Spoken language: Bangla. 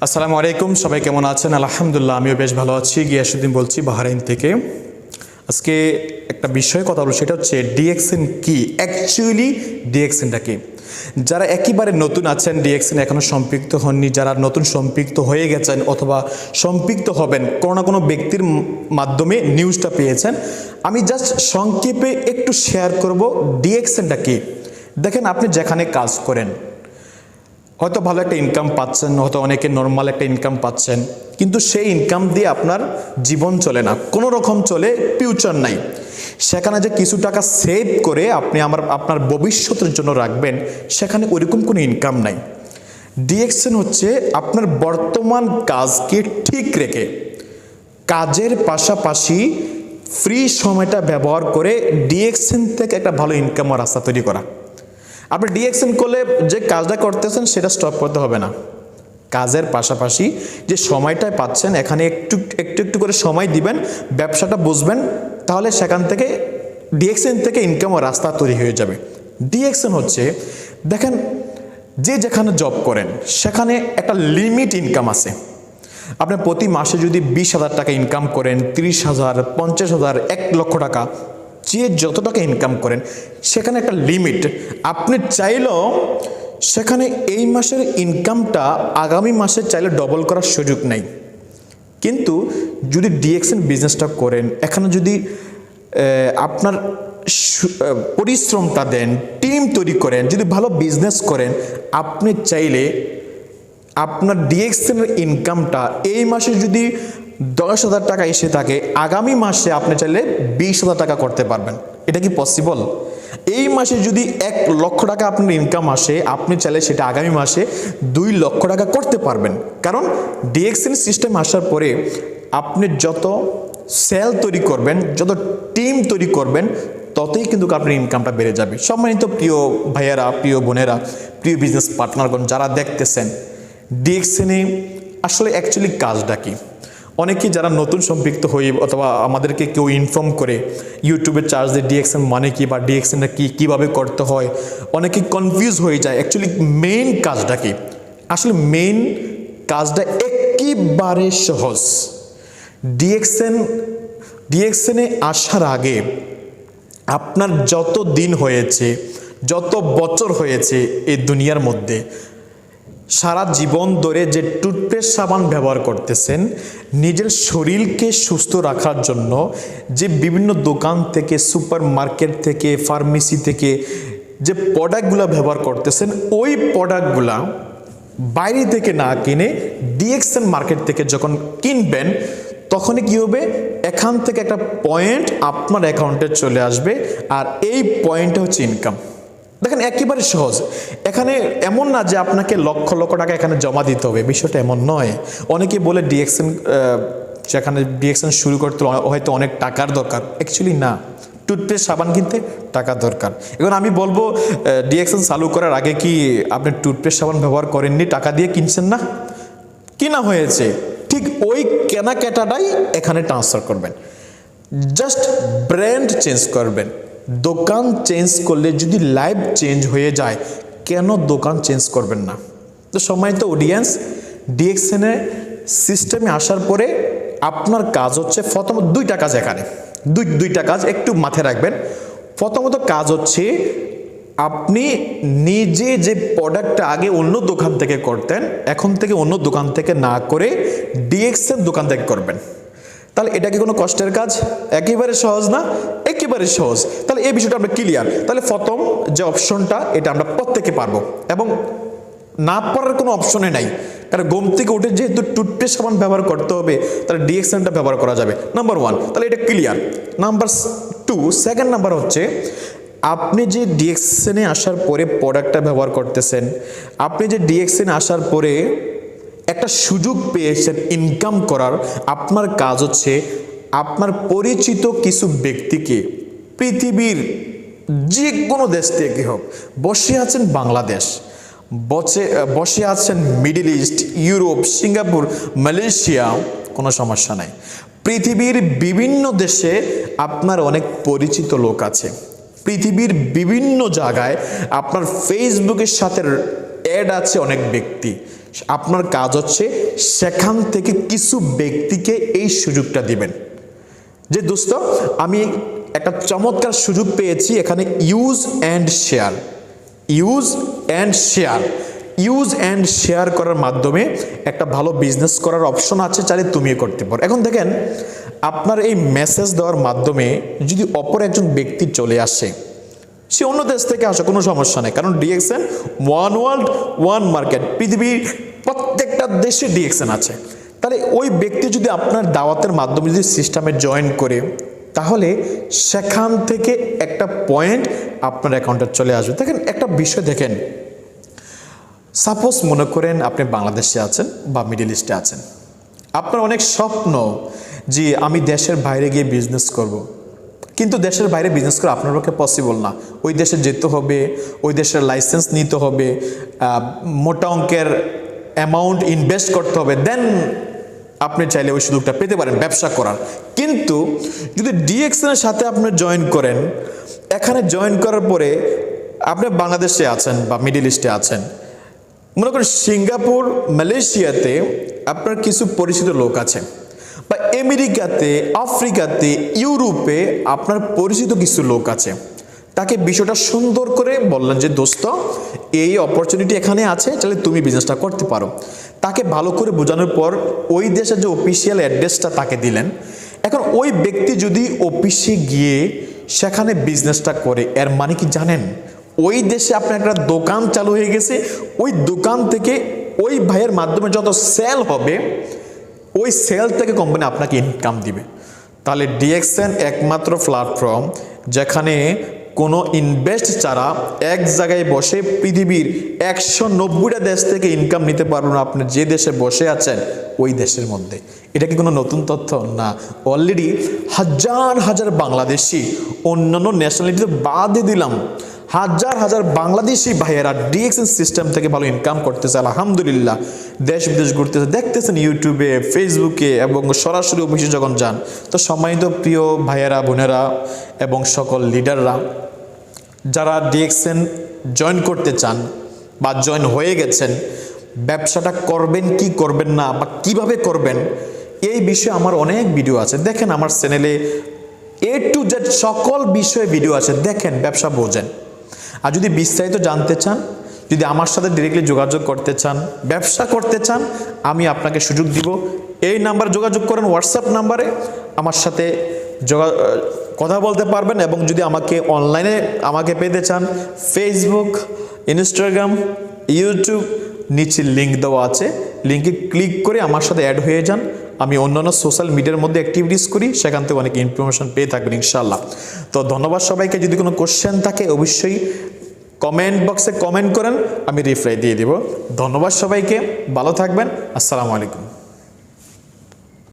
আসসালামু আলাইকুম, সবাই কেমন আছেন? আলহামদুলিল্লাহ, আমিও বেশ ভালো আছি। গিয়াসউদ্দিন বলছি বাহরাইন থেকে। আজকে একটা বিষয়ে কথা বলবো, সেটা হচ্ছে ডিএক্সএন কি। অ্যাকচুয়ালি ডিএক্সএনটা কি? যারা একেবারে নতুন আছেন, ডিএক্সএন এখনও সম্পৃক্ত হননি, যারা নতুন সম্পৃক্ত হয়ে গেছেন অথবা সম্পৃক্ত হবেন, কোনো না কোনো ব্যক্তির মাধ্যমে নিউজটা পেয়েছেন, আমি জাস্ট সংক্ষেপে একটু শেয়ার করব ডিএক্সএনটা কি। দেখেন, আপনি যেখানে কাজ করেন হয়তো ভালো একটা ইনকাম পাচ্ছেন, হয়তো অনেকে নর্মাল একটা ইনকাম পাচ্ছেন, কিন্তু সেই ইনকাম দিয়ে আপনার জীবন চলে না, কোনো রকম চলে, ফিউচার নাই। সেখানে যে কিছু টাকা সেভ করে আপনি আপনার ভবিষ্যতের জন্য রাখবেন, সেখানে ওইরকম কোনো ইনকাম নাই। ডিএক্সএন হচ্ছে আপনার বর্তমান কাজকে ঠিক রেখে কাজের পাশাপাশি ফ্রি সময়টা ব্যবহার করে ডিএক্সএন থেকে একটা ভালো ইনকামের রাস্তা তৈরি করা। আপনি ডিএক্সএন করলে যে কাজটা করতেছেন সেটা স্টপ করতে হবে না। কাজের পাশাপাশি যে সময়টা পাচ্ছেন, এখানে একটু একটু করে সময় দিবেন, ব্যবসাটা বুঝবেন, তাহলে সেখান থেকে ডিএক্সএন থেকে ইনকামের রাস্তা তৈরি হয়ে যাবে। ডিএক্সএন হচ্ছে, দেখেন, যে যেখানে জব করেন সেখানে একটা লিমিট ইনকাম আছে। আপনি প্রতি মাসে যদি 20,000 টাকা ইনকাম করেন, 30,000, 50,000, 1 লক্ষ টাকা, যে যত টাকা ইনকাম করেন, সেখানে একটা লিমিট। আপনি চাইলেও সেখানে এই মাসের ইনকামটা আগামী মাসে চাইলে ডবল করার সুযোগ নেই। কিন্তু যদি ডিএক্সএন বিজনেসটা করেন, এখানে যদি আপনার পরিশ্রমটা দেন, টিম তৈরি করেন, যদি ভালো বিজনেস করেন, আপনি চাইলে আপনার ডিএক্সএনের ইনকামটা এই মাসে যদি 10,000 টাকা এসে থাকে, আগামী মাসে আপনি চাইলে 20,000 টাকা করতে পারবেন। এটা কি পসিবল? এই মাসে যদি 1 লক্ষ টাকা আপনার ইনকাম আসে, আপনি চাইলে সেটা আগামী মাসে 2 লক্ষ টাকা করতে পারবেন। কারণ ডিএক্সএন সিস্টেম আসার পরে আপনি যত সেল তৈরি করবেন, যত টিম তৈরি করবেন, ততই কিন্তু আপনার ইনকামটা বেড়ে যাবে। সম্মানিত প্রিয় ভাইয়েরা, প্রিয় বোনেরা, প্রিয় বিজনেস পার্টনারগণ যারা দেখতেছেন, ডিএক্সএনে আসলে অ্যাকচুয়ালি কাজটা কি? অনেকেই যারা নতুন সম্পৃক্ত হই অথবা আমাদেরকে কেউ ইনফর্ম করে ইউটিউবে চার্জ দিয়ে ডিএক্সএন মানে কি বা ডিএক্সএনটা কি, কীভাবে করতে হয়, অনেকে কনফিউজ হয়ে যায়। অ্যাকচুয়ালি মেইন কাজটা কি? আসলে মেইন কাজটা একেবারে সহজ। ডিএক্সএনে আসার আগে আপনার যত দিন হয়েছে, যত বছর হয়েছে এই দুনিয়ার মধ্যে, সারা জীবন ধরে যে টুথপেস্ট সাবান ব্যবহার করতেছেন, নিজের শরীরকে সুস্থ রাখার জন্য যে বিভিন্ন দোকান থেকে, সুপার মার্কেট থেকে, ফার্মেসি থেকে যে প্রোডাক্টগুলো ব্যবহার করতেছেন, ওই প্রোডাক্টগুলা বাইরে থেকে না কিনে ডিএক্সএন মার্কেট থেকে যখন কিনবেন, তখনই কী হবে, এখান থেকে একটা পয়েন্ট আপনার অ্যাকাউন্টে চলে আসবে, আর এই পয়েন্টটা হচ্ছে ইনকাম। দেখেন, একেবারে সহজ। এখানে এমন না যে আপনাকে লক্ষ লক্ষ টাকা এখানে জমা দিতে হবে, বিষয়টা এমন নয়। অনেকে বলে ডিএক্সএন, সেখানে ডিএক্সএন শুরু করতে হয়তো অনেক টাকার দরকার। অ্যাকচুয়ালি না, টুথপেস্ট সাবান কিনতে টাকা দরকার। এখন আমি বলবো, ডিএক্সএন চালু করার আগে কি আপনি টুথপেস্ট সাবান ব্যবহার করেননি? টাকা দিয়ে কিনছেন না? কিনা হয়েছে, ঠিক ওই কেনাকাটাটাই এখানে ট্রান্সফার করবেন। জাস্ট ব্র্যান্ড চেঞ্জ করবেন। দোকান চেঞ্জ করলে যদি লাইফ চেঞ্জ হয়ে যায়, কেন দোকান চেঞ্জ করবেন না? তো সম্মানিত অডিয়েন্স, ডিএক্সএনের সিস্টেমে আসার পরে আপনার কাজ হচ্ছে, প্রথমত 2টা কাজ। এখানে দুইটা কাজ একটু মাথায় রাখবেন। প্রথমত কাজ হচ্ছে, আপনি নিজে যে প্রোডাক্টটা আগে অন্য দোকান থেকে করতেন, এখন থেকে অন্য দোকান থেকে না করে ডিএক্সএন দোকান থেকে করবেন। তাহলে এটা কি কোনো কষ্টের কাজ? একেবারে সহজ না? একেবারে সহজ। তাহলে এই বিষয়টা আমরা ক্লিয়ার। তাহলে প্রথম যে অপশনটা, এটা আমরা প্রত্যেকে পারবো, এবং না পারার কোনো অপশনে নাই। কারণ ঘুম থেকে উঠে যেহেতু টুথপেস্ট সাবান ব্যবহার করতে হবে, তাহলে ডিএক্সএনটা ব্যবহার করা যাবে। নাম্বার 1, তাহলে এটা ক্লিয়ার। নাম্বার 2, সেকেন্ড নাম্বার হচ্ছে, আপনি যে ডিএক্সএনে আসার পরে প্রোডাক্টটা ব্যবহার করতেছেন, আপনি যে ডিএক্সএনে আসার পরে একটা সুযোগ পেয়েছেন ইনকাম করার, আপনার কাজ হচ্ছে আপনার পরিচিত কিছু ব্যক্তিকে পৃথিবীর যে কোনো দেশ থেকে হোক, বসে আছেন বাংলাদেশ, বসে আছেন middle east, Europe, Singapore, Malaysia, কোনো সমস্যা নাই। পৃথিবীর বিভিন্ন দেশে আপনার অনেক পরিচিত লোক আছে। পৃথিবীর বিভিন্ন জায়গায় আপনার ফেসবুকের সাথে অ্যাড আছে অনেক ব্যক্তি। আপনার কাজ হচ্ছে সেখান থেকে কিছু ব্যক্তিকে এই সুযোগটা দিবেন যে দোস্ত আমি একটা চমৎকার সুযোগ পেয়েছি, এখানে use and share, use and share, use and share করার মাধ্যমে একটা ভালো বিজনেস করার অপশন আছে, চাইলে তুমিও করতে পারো। এখন দেখেন আপনার এই মেসেজ দেওয়ার মাধ্যমে যদি অপর একজন ব্যক্তি চলে আসে, সে অন্য দেশ থেকে আসে, কোনো সমস্যা নেই, কারণ DXN one world one market, পৃথিবীর প্রত্যেকটা দেশে ডিএক্সএন আছে। তাহলে ওই ব্যক্তি যদি আপনার দাওয়াতের মাধ্যমে যদি সিস্টেমে জয়েন করে, তাহলে সেখান থেকে একটা পয়েন্ট আপনার অ্যাকাউন্টে চলে আসবে। দেখেন একটা বিষয় দেখেন, সাপোজ মনে করেন আপনি বাংলাদেশে আছেন বা মিডল ইস্টে আছেন, আপনার অনেক স্বপ্ন যে আমি দেশের বাইরে গিয়ে বিজনেস করব, কিন্তু দেশের বাইরে বিজনেস করা আপনার পক্ষে পসিবল না। ওই দেশে যেতে হবে, ওই দেশের লাইসেন্স নিতে হবে, মোটা অঙ্কের অ্যামাউন্ট ইনভেস্ট করতে হবে, দেন আপনি চাইলে ওই সুযোগটা পেতে পারেন ব্যবসা করার। কিন্তু যদি ডিএক্সএনের সাথে আপনি জয়েন করেন, এখানে জয়েন করার পরে আপনি বাংলাদেশে আছেন বা মিডল ইস্টে আছেন, মনে করেন সিঙ্গাপুর মালয়েশিয়াতে আপনার কিছু পরিচিত লোক আছে, বা আমেরিকাতে, আফ্রিকাতে, ইউরোপে আপনার পরিচিত কিছু লোক আছে, তাকে বিষয়টা সুন্দর করে বললেন যে দোস্ত এই অপরচুনিটি এখানে আছে, তাহলে তুমি বিজনেসটা করতে পারো। তাকে ভালো করে বোঝানোর পর ওই দেশের যে অফিসিয়াল অ্যাড্রেসটা তাকে দিলেন। এখন ওই ব্যক্তি যদি অফিসে গিয়ে সেখানে বিজনেসটা করে, এর মানে কি জানেন, ওই দেশে আপনার একটা দোকান চালু হয়ে গেছে, ওই দোকান থেকে ওই ভাইয়ের মাধ্যমে যত সেল হবে, ওই সেল থেকে কোম্পানি আপনাকে ইনকাম দিবে। তাহলে ডিএক্সএন একমাত্র প্ল্যাটফর্ম যেখানে কোনো ইনভেস্ট ছাড়া এক জায়গায় বসে পৃথিবীর 190টা দেশ থেকে ইনকাম নিতে পারবেন আপনি যে দেশে বসে আছেন ওই দেশের মধ্যে। এটা কি কোনো নতুন তথ্য না? অলরেডি হাজার হাজার বাংলাদেশি, অন্যান্য ন্যাশনালিটি বাদে দিলাম, হাজার হাজার বাংলাদেশি ভাইয়েরা ডিএক্সএন সিস্টেম থেকে ভালো ইনকাম করতেছে আলহামদুলিল্লাহ। দেশ বিদেশ ঘুরতেছে, দেখতেছেন ইউটিউবে, ফেসবুকে এবং সরাসরি অফিসে যখন যান। তো সম্মানিত প্রিয় ভাইয়েরা, বোনেরা এবং সকল লিডাররা, যারা ডিএক্সএন জয়েন করতে চান বা জয়েন হয়ে গেছেন, ব্যবসাটা করবেন কি করবেন না বা কিভাবে করবেন, এই বিষয়ে আমার অনেক ভিডিও আছে। দেখেন আমার চ্যানেলে A to Z সকল বিষয়ে ভিডিও আছে, দেখেন, ব্যবসা বোঝেন। আর যদি বিস্তারিত জানতে চান, যদি আমার সাথে ডিরেক্টলি যোগাযোগ করতে চান, ব্যবসা করতে চান, আমি আপনাকে সুযোগ দিব। এই নাম্বারে যোগাযোগ করেন, হোয়াটসঅ্যাপ নাম্বারে আমার সাথে কথা বলতে পারবেন। এবং যদি আমাকে অনলাইনে আমাকে পেতে চান, ফেসবুক, ইনস্টাগ্রাম, ইউটিউব, নিচে লিঙ্ক দেওয়া আছে, লিঙ্কে ক্লিক করে আমার সাথে অ্যাড হয়ে যান। আমি অন্যান্য সোশ্যাল মিডিয়ার মধ্যে অ্যাক্টিভিটিস করি, সেখান থেকে অনেক ইনফরমেশন পেয়ে থাকবেন ইনশাআল্লাহ। তো ধন্যবাদ সবাইকে। যদি কোনো কোশ্চেন থাকে অবশ্যই কমেন্ট বক্সে কমেন্ট করেন, আমি রিপ্লাই দিয়ে দেব। ধন্যবাদ সবাইকে, ভালো থাকবেন, আসসালামু আলাইকুম।